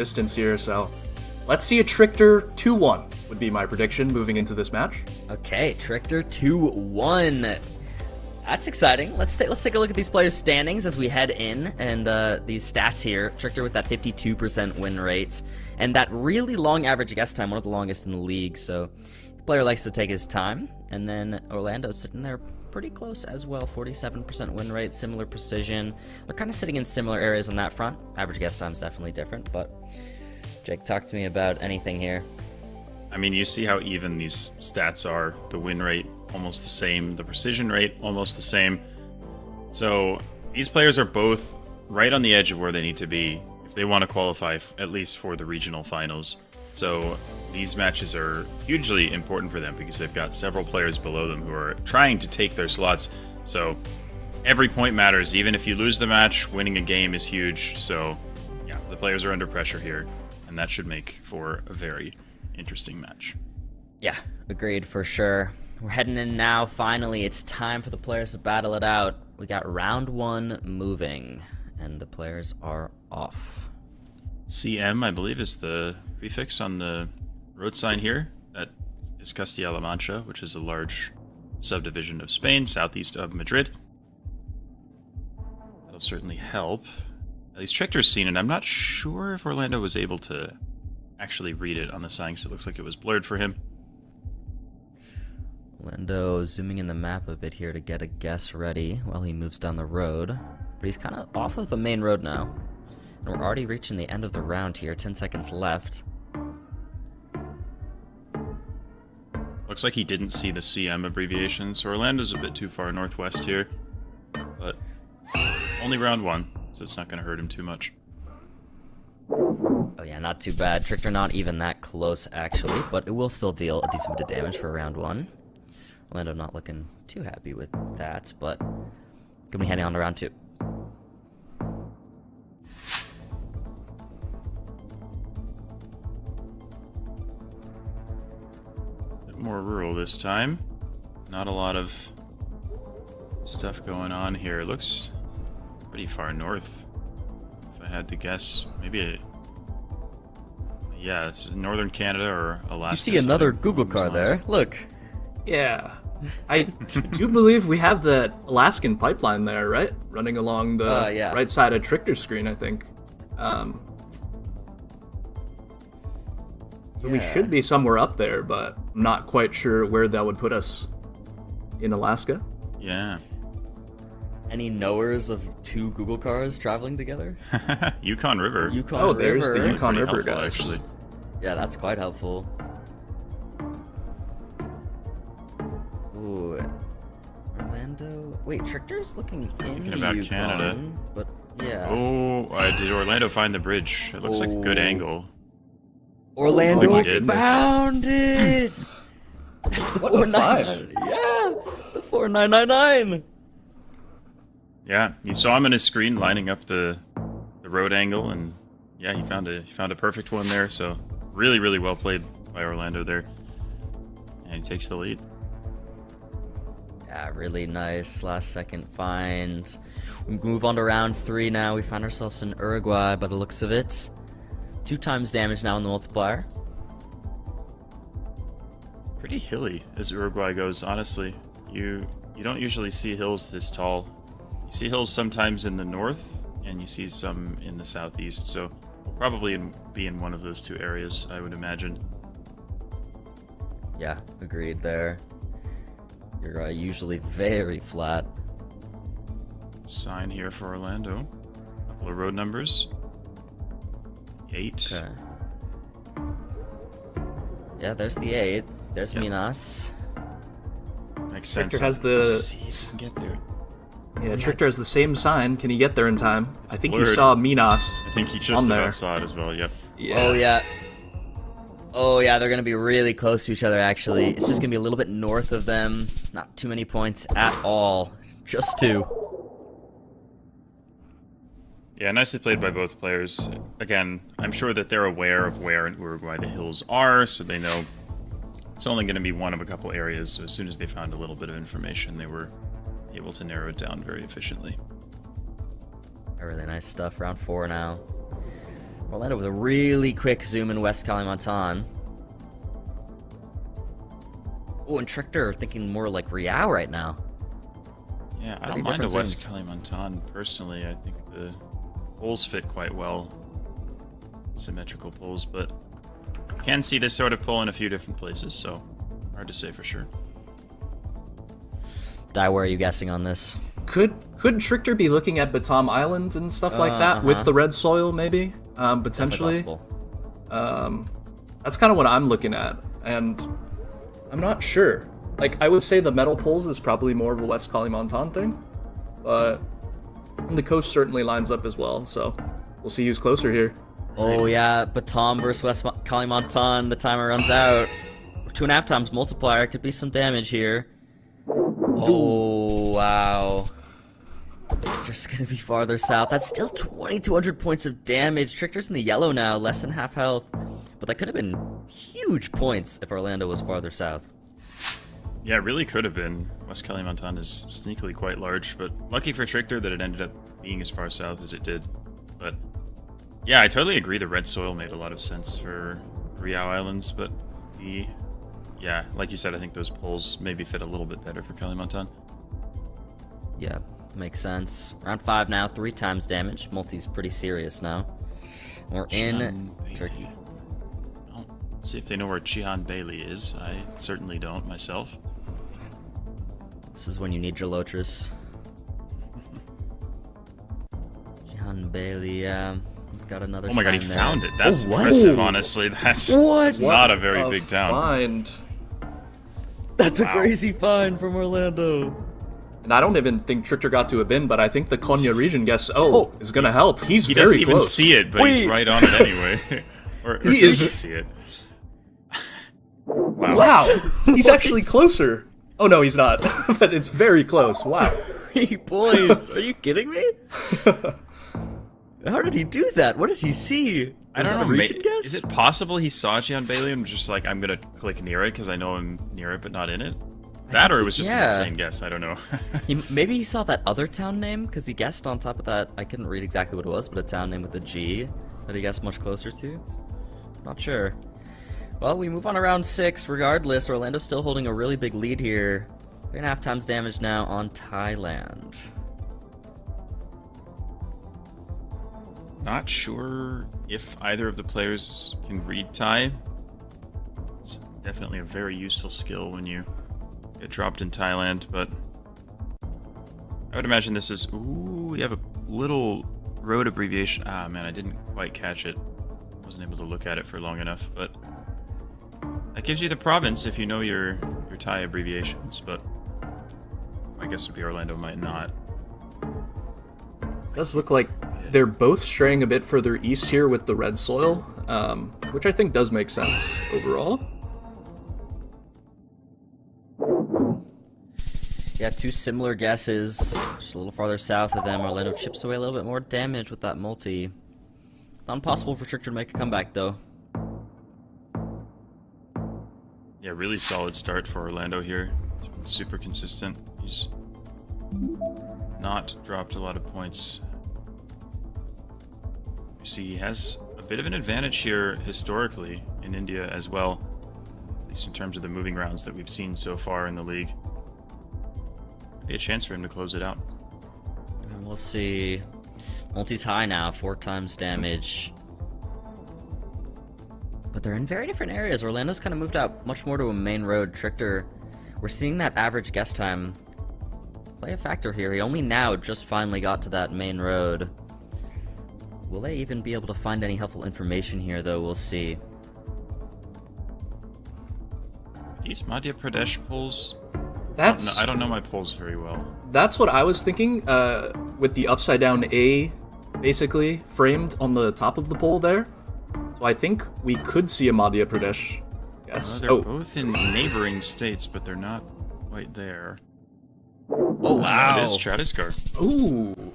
distance here, so let's see a Trichter 2-1 would be my prediction moving into this match. Okay, Trichter 2-1. That's exciting. Let's take a look at these players' standings as we head in, and these stats here. Trichter with that 52% win rate, and that really long average guess time, one of the longest in the league, so the player likes to take his time. And then Orlando's sitting there pretty close as well, 47% win rate, similar precision. They're kind of sitting in similar areas on that front. Average guess time's definitely different, but Jake, talk to me about anything here. I mean, you see how even these stats are. The win rate, almost the same. The precision rate, almost the same. So these players are both right on the edge of where they need to be if they want to qualify at least for the regional finals. So these matches are hugely important for them because they've got several players below them who are trying to take their slots. So every point matters. Even if you lose the match, winning a game is huge. So yeah, the players are under pressure here, and that should make for a very interesting match. Yeah, agreed for sure. We're heading in now. Finally, it's time for the players to battle it out. We got round 1 moving, and the players are off. CM, I believe, is the prefix on the road sign here. That is Castilla-La Mancha, which is a large subdivision of Spain, southeast of Madrid. That'll certainly help. At least Trichter's seen it. I'm not sure if Orlando was able to actually read it on the sign, so it looks like it was blurred for him. Orlando zooming in the map a bit here to get a guess ready while he moves down the road. But he's kind of off of the main road now. And we're already reaching the end of the round here, 10 seconds left. Looks like he didn't see the CM abbreviation, so Orlando's a bit too far northwest here. But only round 1, so it's not going to hurt him too much. Oh yeah, not too bad. Trichter not even that close, actually, but it will still deal a decent bit of damage for round 1. Orlando not looking too happy with that, but gonna be heading on to round 2. Bit more rural this time. Not a lot of stuff going on here. It looks pretty far north. If I had to guess, maybe yeah, it's northern Canada or Alaska. You see another Google car there? Look. Yeah. I do believe we have that Alaskan pipeline there, right? Running along the yeah. right side of Trichter's screen, I think. So we should be somewhere up there, but I'm not quite sure where that would put us in Alaska. Yeah. Any knowers of 2 Google cars traveling together? Yukon River. Yukon Oh, River. there's the Yukon Pretty River, helpful, guys. actually. Yeah, that's quite helpful. Ooh. Orlando. Wait, Trichter's looking in Thinking the about Yukon, Canada. but yeah. Oh, did Orlando find the bridge? It looks like a good angle. Orlando Oh my goodness. found it! That's the What a 499. Yeah, the 4999. Yeah, you saw him on his screen lining up the road angle, and yeah, he found a perfect one there. So really well played by Orlando there, and he takes the lead. Yeah, really nice last second find. We move on to round 3 now. We find ourselves in Uruguay by the looks of it. 2 times damage now in the multiplier. Pretty hilly as Uruguay goes, honestly. You don't usually see hills this tall. You see hills sometimes in the north, and you see some in the southeast, so we'll probably be in one of those 2 areas, I would imagine. Yeah, agreed there. You're usually very flat. Sign here for Orlando. Couple of road numbers. 8. Okay. Yeah, there's the 8. There's Yep. Minas. Trichter Makes sense. has Let's see if we can get there. Yeah, Trichter has the same sign. Can he get there in time? I think you blurred. saw Minas I think he just on there. about saw it as well, yep. Oh, yeah. Oh, yeah, they're going to be really close to each other, actually. It's just going to be a little bit north of them. Not too many points at all. Just 2. Yeah, nicely played by both players. Again, I'm sure that they're aware of where in Uruguay the hills are, so they know it's only going to be one of a couple areas. So as soon as they found a little bit of information, they were able to narrow it down very efficiently. Really nice stuff. Round 4 now. Orlando with a really quick zoom in West Kalimantan. Oh, and Trichter thinking more like Riau right now. Yeah, I Pretty don't mind the different West zones. Kalimantan personally. I think the poles fit quite well. Symmetrical poles, but can see this sort of pole in a few different places, so hard to say for sure. Di, where are you guessing on this? Could Trichter be looking at Batam Island and stuff like that with the red soil, maybe? Potentially. That's kind of what I'm looking at, and I'm not sure. Like, I would say the metal poles is probably more of a West Kalimantan thing, but the coast certainly lines up as well, so we'll see who's closer here. Oh yeah, Batam versus West Kalimantan. The timer runs out. 2.5 times multiplier. Could be some damage here. Oh wow. Just gonna be farther south. That's still 2,200 points of damage. Trichter's in the yellow now, less than half health. But that could have been huge points if Orlando was farther south. Yeah, it really could have been. West Kalimantan is sneakily quite large, but lucky for Trichter that it ended up being as far south as it did. But yeah, I totally agree the red soil made a lot of sense for Riau Islands, but yeah, like you said, I think those poles maybe fit a little bit better for Kalimantan. Yeah, makes sense. Round 5 now, 3 times damage. Multi's pretty serious now. We're in Turkey. See if they know where Cihan Bailey is. I certainly don't myself. This is when you need your Lotris. Jihan Bailey, got another. Oh my god, he sign there. found it. That's what? impressive, honestly. That's not a very big town. Find. That's a crazy find from Orlando. And I don't even think Trichter got to a bin, but I think the Konya region guess is gonna help. He doesn't very even close. see it, but he's right on it anyway. or He does is- see it. Wow, he's actually closer. Oh no, he's not. But it's very close. Wow. 3 points. Are you kidding me? How did he do that? What did he see? I Was don't that know. a recent guess? Is it possible he saw Cihan Bailey and was just like, I'm gonna click near it because I know I'm near it but not in it? That or it was just an insane guess. I don't know. Maybe he saw that other town name because he guessed on top of that. I couldn't read exactly what it was, but a town name with a G that he guessed much closer to. Not sure. Well, we move on to round 6. Regardless, Orlando's still holding a really big lead here. 3.5 times damage now on Thailand. Not sure if either of the players can read Thai. It's definitely a very useful skill when you get dropped in Thailand, but I would imagine this is... Ooh, we have a little road abbreviation. Ah, man, I didn't quite catch it. Wasn't able to look at it for long enough, but that gives you the province if you know your Thai abbreviations, but I guess would be Orlando might not. Does look like they're both straying a bit further east here with the red soil, which I think does make sense overall. Yeah, 2 similar guesses. Just a little farther south of them. Orlando chips away a little bit more damage with that multi. Not impossible for Trichter to make a comeback, though. Yeah, really solid start for Orlando here. He's been super consistent. He's not dropped a lot of points. You see, he has a bit of an advantage here historically in India as well, at least in terms of the moving rounds that we've seen so far in the league. Be a chance for him to close it out. And we'll see. Multi's high now, 4 times damage. But they're in very different areas. Orlando's kind of moved out much more to a main road. Trichter, we're seeing that average guess time play a factor here. He only now just finally got to that main road. Will they even be able to find any helpful information here, though? We'll see. These Madhya Pradesh polls, I don't know my polls very well. That's what I was thinking, with the upside down A basically framed on the top of the pole there. So I think we could see a Madhya Pradesh. Yes. They're both in neighboring states, but they're not quite there. Oh, wow. It is Chhattisgarh. Ooh.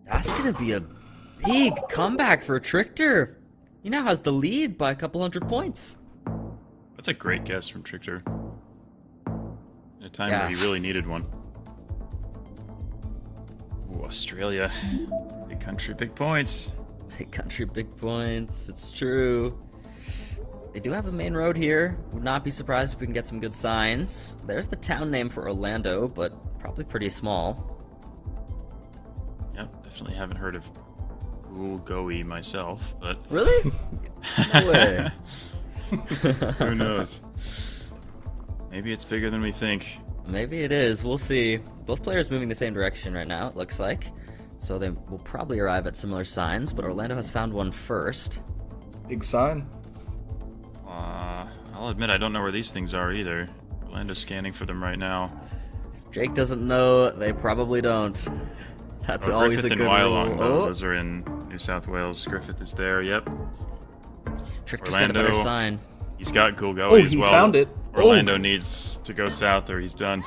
That's going to be a big comeback for Trichter. He now has the lead by a couple hundred points. That's a great guess from Trichter. In a time where he really needed one. Ooh, Australia. Big country, big points. Big country, big points. It's true. They do have a main road here. Would not be surprised if we can get some good signs. There's the town name for Orlando, but probably pretty small. Yep, definitely haven't heard of Gulgoe myself, but... Really? No way. Who knows? Maybe it's bigger than we think. Maybe it is. We'll see. Both players moving the same direction right now, it looks like. So they will probably arrive at similar signs, but Orlando has found one first. Big sign. I'll admit I don't know where these things are either. Orlando's scanning for them right now. Jake doesn't know. They probably don't. That's always Griffith a good and rule. Wyalong, though. Those are in New South Wales. Griffith is there, yep. Trichter's got a better sign. He's got Gulgoe Oh, as he well. found it. Orlando needs to go south or he's done.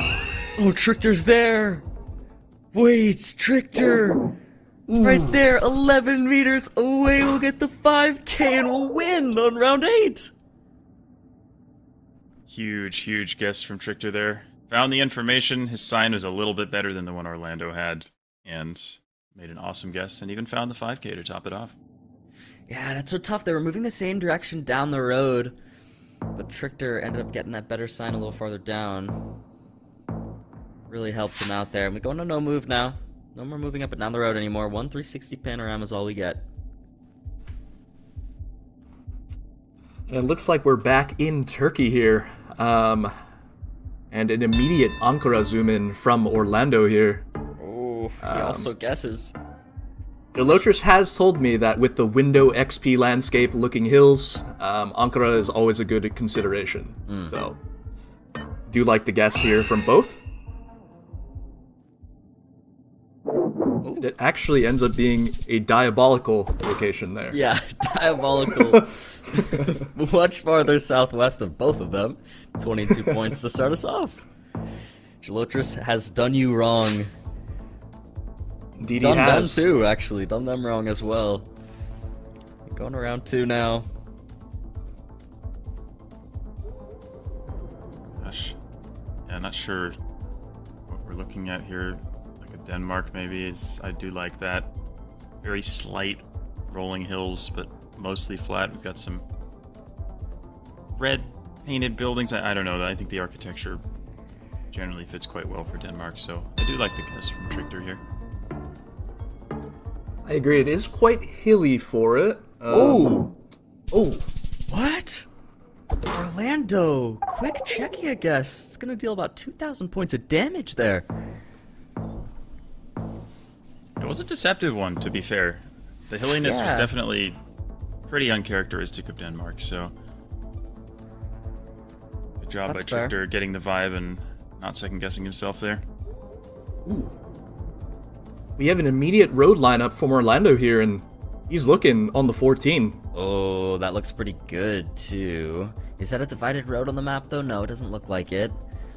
Oh, Trichter's there! Wait, Trichter! Right there, 11 meters away, we'll get the 5K and we'll win on round 8! Huge guess from Trichter there. Found the information. His sign was a little bit better than the one Orlando had. And made an awesome guess and even found the 5K to top it off. Yeah, that's so tough. They were moving the same direction down the road. But Trichter ended up getting that better sign a little farther down. Really helped him out there. And we go into no move now. No more moving up and down the road anymore. 1 360 panorama is all we get. And it looks like we're back in Turkey here. And an immediate Ankara zoom in from Orlando here. Oh, he also guesses. Delotris has told me that with the window XP landscape looking hills, Ankara is always a good consideration. So, do you like the guess here from both? It actually ends up being a diabolical location there. Yeah, diabolical. Much farther southwest of both of them. 22 points to start us off. Gelotris has done you wrong. Indeed Done he has. them too, actually. Done them wrong as well. Going around 2 now. Gosh. Yeah, not sure what we're looking at here. Like a Denmark maybe. I do like that. Very slight rolling hills, but mostly flat. We've got some red painted buildings. I don't know. I think the architecture generally fits quite well for Denmark, so I do like the guess from Trichter here. I agree. It is quite hilly for it. Oh! Oh! What? Orlando! Quick Czechia guess. It's gonna deal about 2,000 points of damage there. It was a deceptive one, to be fair. The hilliness was Yeah. definitely pretty uncharacteristic of Denmark, so... Good job That's by fair. Trichter getting the vibe and not second-guessing himself there. Ooh. We have an immediate road lineup from Orlando here, and he's looking on the 14. Oh, that looks pretty good, too. Is that a divided road on the map, though? No, it doesn't look like it.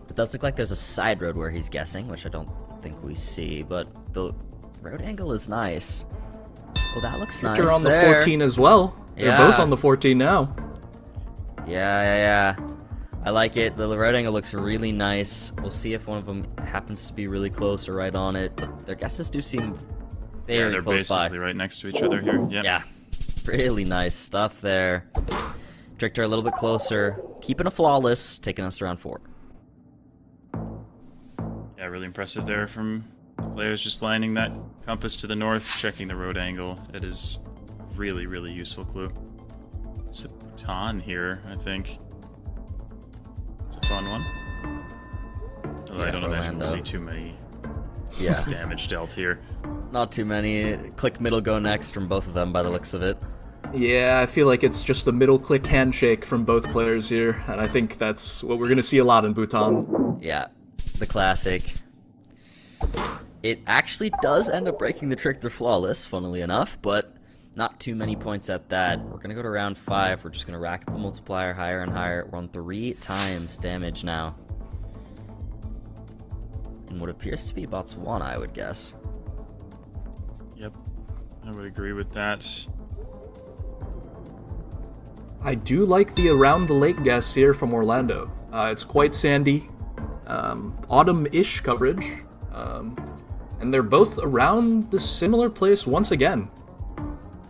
It does look like there's a side road where he's guessing, which I don't think we see, but the road angle is nice. Oh, that looks nice. They're on the there. 14 as well. They're Yeah. both on the 14 now. Yeah. I like it. The road angle looks really nice. We'll see if one of them happens to be really close or right on it. But their guesses do seem Yeah, very they're close by. basically right next to each other here. Yeah. Yeah, really nice stuff there. Trichter a little bit closer, keeping a flawless, taking us to round 4. Yeah, really impressive there from the players, just lining that compass to the north, checking the road angle. It is really useful clue. It's a Bhutan here, I think. It's a fun one. Although Yeah, I don't imagine Orlando. we'll see too many Yeah, damage dealt here. not too many. Click middle, go next from both of them by the looks of it. Yeah, I feel like it's just a middle click handshake from both players here, and I think that's what we're going to see a lot in Bhutan. Yeah, the classic. It actually does end up breaking the Trichter flawless, funnily enough, but not too many points at that. We're going to go to round 5. We're just going to rack up the multiplier higher and higher. We're on 3 times damage now. In what appears to be Botswana, I would guess. Yep, I would agree with that. I do like the around the lake guess here from Orlando. It's quite sandy, autumn-ish coverage, and they're both around the similar place once again.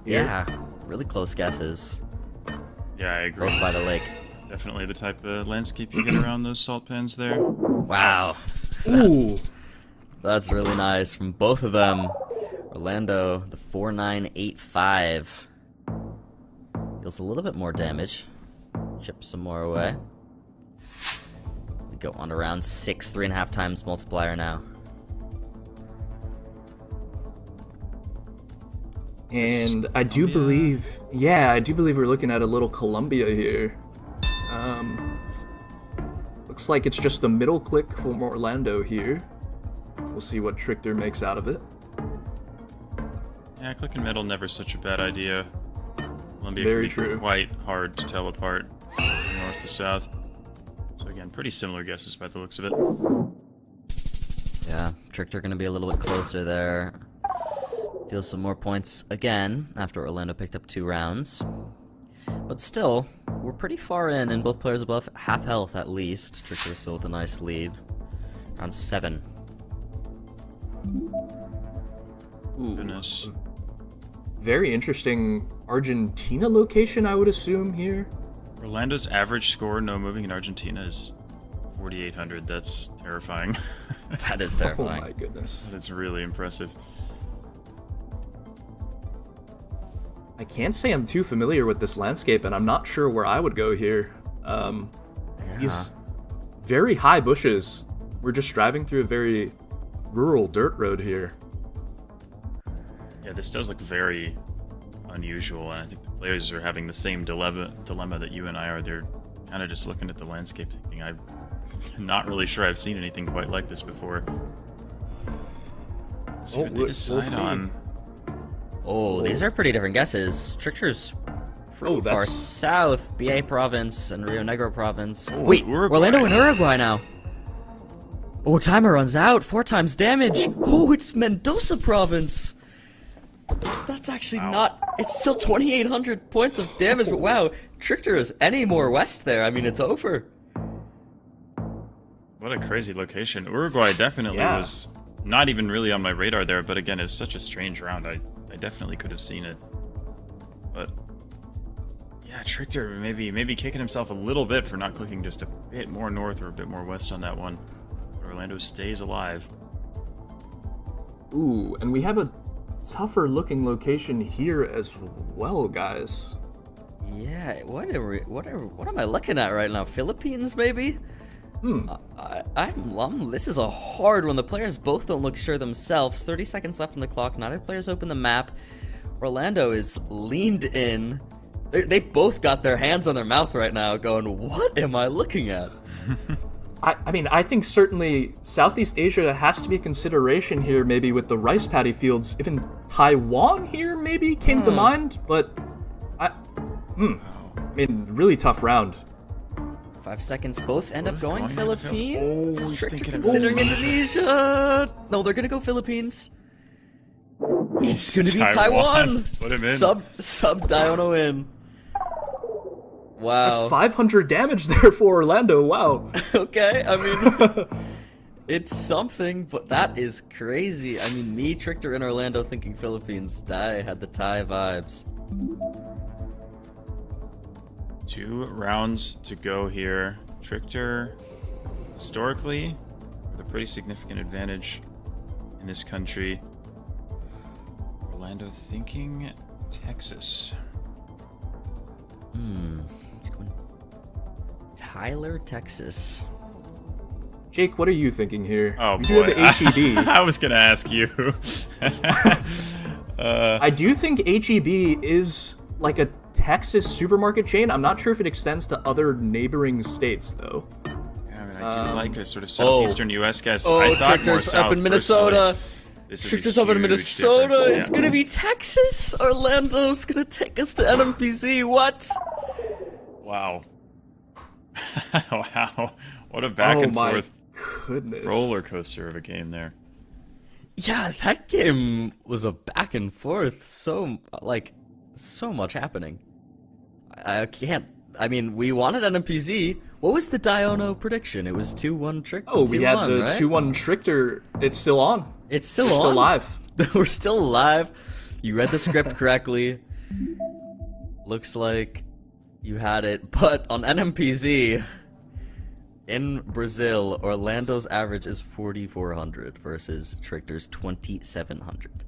here. Yeah, really close guesses. Yeah, I agree. Both by the lake. Definitely the type of landscape you get around those salt pans there. Wow. Ooh. That's really nice from both of them. Orlando, the 4985. Deals a little bit more damage. Chip some more away. We go on to round 6, 3.5 times multiplier now. And I do Columbia? believe, I do believe we're looking at a little Columbia here. Looks like it's just the middle click from Orlando here. We'll see what Trichter makes out of it. Yeah, clicking middle never such a bad idea. Columbia Very can be true. quite hard to tell apart from north to south. So again, pretty similar guesses by the looks of it. Yeah, Trichter gonna be a little bit closer there. Deals some more points again after Orlando picked up 2 rounds. But still, we're pretty far in, and both players above half health at least. Trichter still with a nice lead. Round 7. Ooh, Goodness. very interesting Argentina location, I would assume, here. Orlando's average score, no moving in Argentina, is 4,800. That's terrifying. That is Oh terrifying. my goodness. That's really impressive. I can't say I'm too familiar with this landscape, and I'm not sure where I would go here. These very high bushes. We're just driving through a very rural dirt road here. Yeah, this does look very unusual, and I think the players are having the same dilemma that you and I are. They're kind of just looking at the landscape thinking, I'm not really sure I've seen anything quite like this before. See what they we'll decide see. on. Oh, these are pretty different guesses. Trichter's pretty far that's... south, BA province and Rio Negro province. Oh, Wait, Uruguay. Orlando in Uruguay now. Oh, timer runs out. 4 times damage. Oh, it's Mendoza province. That's actually not... It's still 2,800 points of damage, but wow, Trichter is any more west there. I mean, it's over. What a crazy location. Uruguay definitely Yeah. was not even really on my radar there, but again, it was such a strange round. I definitely could have seen it. But yeah, Trichter maybe kicking himself a little bit for not clicking just a bit more north or a bit more west on that one. Orlando stays alive. Ooh, and we have a tougher looking location here as well, guys. Yeah, what am I looking at right now? Philippines, maybe? This is a hard one. The players both don't look sure themselves. 30 seconds left on the clock. Neither player's open the map. Orlando is leaned in. They both got their hands on their mouth right now going, what am I looking at? I mean, I think certainly Southeast Asia has to be a consideration here, maybe with the rice paddy fields. Even Taiwan here maybe came to mind, but I mean, really tough round. 5 seconds. Both end up Both going going to the Philippines. Oh, he's Trichter thinking considering Indonesia. Indonesia. No, they're gonna go Philippines. It's gonna be Taiwan. Taiwan. Put him in. Sub Diono in. Wow. That's 500 damage there for Orlando. Wow. Okay, I mean, it's something, but that is crazy. I mean, me, Trichter, and Orlando thinking Philippines. I had the Thai vibes. 2 rounds to go here. Trichter, historically, with a pretty significant advantage in this country. Orlando thinking Texas. Tyler, Texas. Jake, what are you thinking here? Oh We do boy, have HEB. I was gonna ask you. I do think HEB is like a Texas supermarket chain. I'm not sure if it extends to other neighboring states, though. Yeah, I mean, I do like a sort of southeastern U.S. guess. Oh, I thought more Trichter's south, up in Minnesota. personally. This is a Trichter's up in huge Minnesota. difference. It's Yeah. gonna be Texas. Orlando's gonna take us to NMPZ. What? Wow. Wow. What a back Oh and my forth goodness. roller coaster of a game there. Yeah, that game was a back and forth. So much happening. I can't. I mean, we wanted NMPZ. What was the Diono prediction? It was 2-1 Trichter. Oh, we had the right? 2-1 Trichter. It's still on. It's still We're on. still live. We're still alive. You read the script correctly. Looks like you had it, but on NMPZ in Brazil, Orlando's average is 4,400 versus Trichter's 2,700.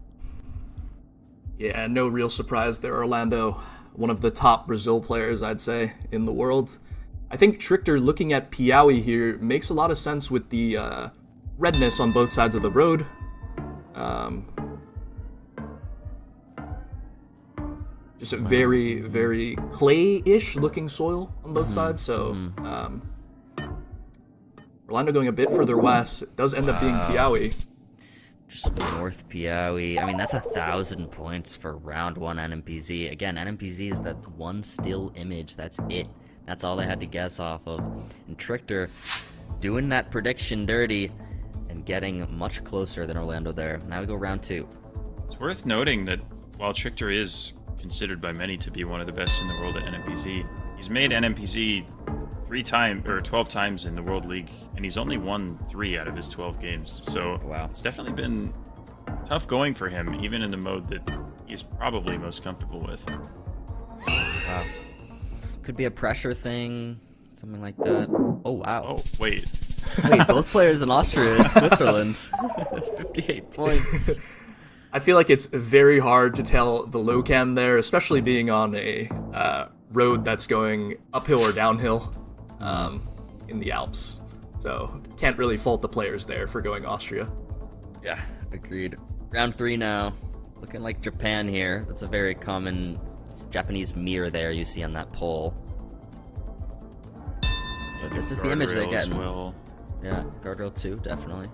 Yeah, no real surprise there, Orlando. One of the top Brazil players, I'd say, in the world. I think Trichter, looking at Piauí here, makes a lot of sense with the redness on both sides of the road. Just a very, very clay-ish looking soil on both sides, so Orlando going a bit further west. It does end up being Piauí. Just North Piauí. I mean, that's 1,000 points for round 1 NMPZ. Again, NMPZ is that one still image. That's it. That's all they had to guess off of. And Trichter doing that prediction dirty and getting much closer than Orlando there. Now we go round 2. It's worth noting that while Trichter is considered by many to be one of the best in the world at NMPZ, he's made NMPZ 12 times in the World League, and he's only won 3 out of his 12 games. So Wow. It's definitely been tough going for him, even in the mode that he's probably most comfortable with. Wow. Could be a pressure thing, something like that. Oh, wow. Oh, wait. Wait, both players in Austria and Switzerland. 58 points. I feel like it's very hard to tell the low cam there, especially being on a road that's going uphill or downhill in the Alps. So can't really fault the players there for going Austria. Yeah, agreed. Round 3 now. Looking like Japan here. That's a very common Japanese mirror there you see on that pole. But this is the image they're Guardrail as getting. well. Yeah, guardrail 2, definitely.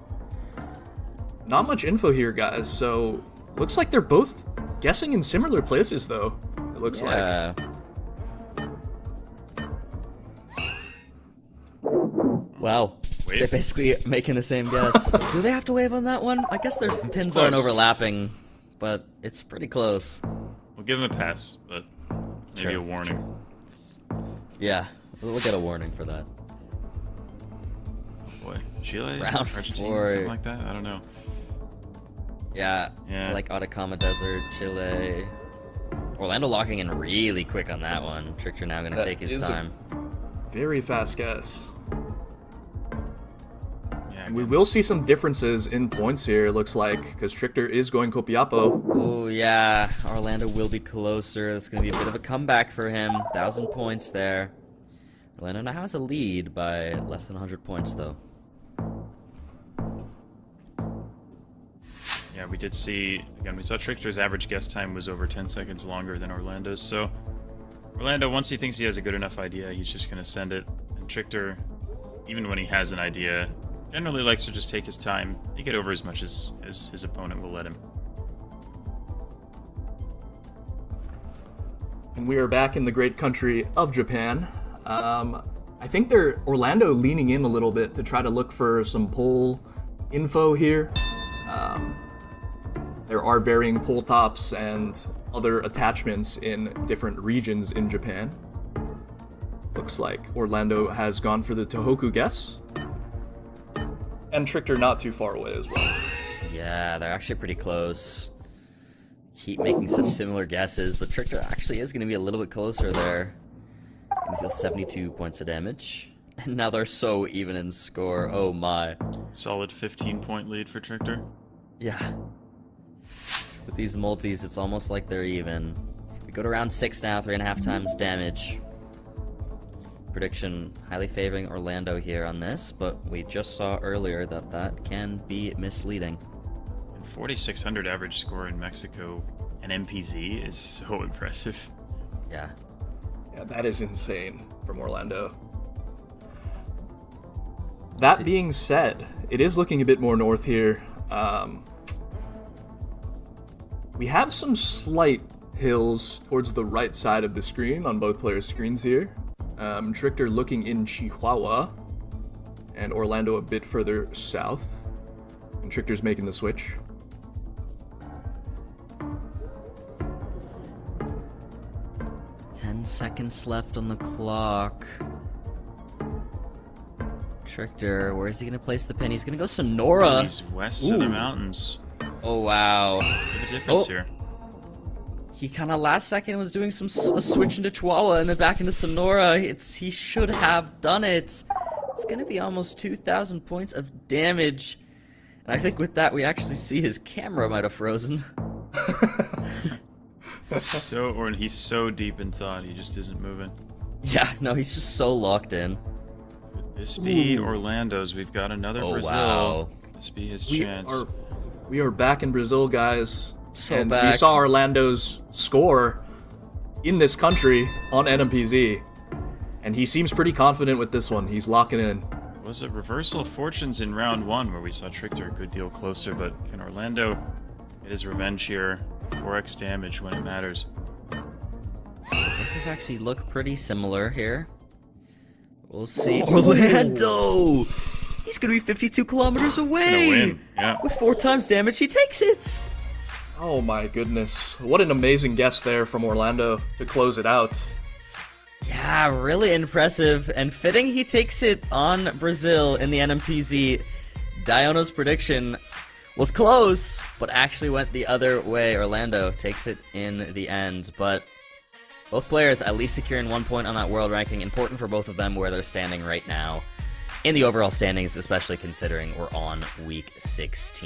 Not much info here, guys, so looks like they're both guessing in similar places, though, it looks like. Yeah. Wow. Wait. They're basically making the same guess. Do they have to wave on that one? I guess their pins aren't close. overlapping, but it's pretty close. We'll give him a pass, but maybe Sure. a warning. Yeah, we'll get a warning for that. Oh boy, Chile, Round Argentina, 4. something like that. I don't know. Yeah, Yeah. like Atacama Desert, Chile. Orlando locking in really quick on that one. Trichter now gonna That take his is a time. Very fast guess. Yeah, And we will see some differences in points here, it looks like, because Trichter is going Copiapo. Oh yeah, Orlando will be closer. That's gonna be a bit of a comeback for him. 1,000 points there. Orlando now has a lead by less than 100 points though. Yeah, we did see, again, we saw Trichter's average guess time was over 10 seconds longer than Orlando's, so Orlando, once he thinks he has a good enough idea, he's just going to send it, and Trichter, even when he has an idea, generally likes to just take his time, think it over as much as his opponent will let him. And we are back in the great country of Japan. I think they're Orlando leaning in a little bit to try to look for some pole info here. There are varying pole tops and other attachments in different regions in Japan. Looks like Orlando has gone for the Tohoku guess. And Trichter not too far away as well. Yeah, they're actually pretty close. Keep making such similar guesses, but Trichter actually is going to be a little bit closer there. Gonna deal 72 points of damage. And now they're so even in score. Oh my. Solid 15-point lead for Trichter. Yeah. With these multis, it's almost like they're even. We go to round 6 now, 3.5 times damage. Prediction highly favoring Orlando here on this, but we just saw earlier that that can be misleading. And 4,600 average score in Mexico and MPZ is so impressive. Yeah. Yeah, that is insane from Orlando. That being said, it is looking a bit more north here. We have some slight hills towards the right side of the screen on both players' screens here. Trichter looking in Chihuahua, and Orlando a bit further south. And Trichter's making the switch. Seconds left on the clock. Trichter, where is he going to place the pin? He's going to go Sonora. He's west of the mountains. Oh, wow. Bit of a difference here. He kind of last second was doing a switch into Chihuahua and then back into Sonora. He should have done it. It's going to be almost 2,000 points of damage. And I think with that, we actually see his camera might have frozen. He's so deep in thought, he just isn't moving. Yeah, no, he's just so locked in. Could this be Orlando's? We've got another Brazil. Wow. This be his chance. We are back in Brazil, guys. So and back. we saw Orlando's score in this country on NMPZ. And he seems pretty confident with this one. He's locking in. It was a reversal of fortunes in round 1 where we saw Trichter a good deal closer, but can Orlando get his revenge here? 4x damage when it matters. This is actually look pretty similar here. We'll see. Orlando! He's gonna be 52 kilometers away! Gonna win, yeah. With 4 times damage, he takes it! Oh my goodness. What an amazing guess there from Orlando to close it out. Yeah, really impressive. And fitting he takes it on Brazil in the NMPZ. Diono's prediction was close, but actually went the other way. Orlando takes it in the end, but both players at least securing 1 point on that world ranking. Important for both of them where they're standing right now in the overall standings, especially considering we're on week 16.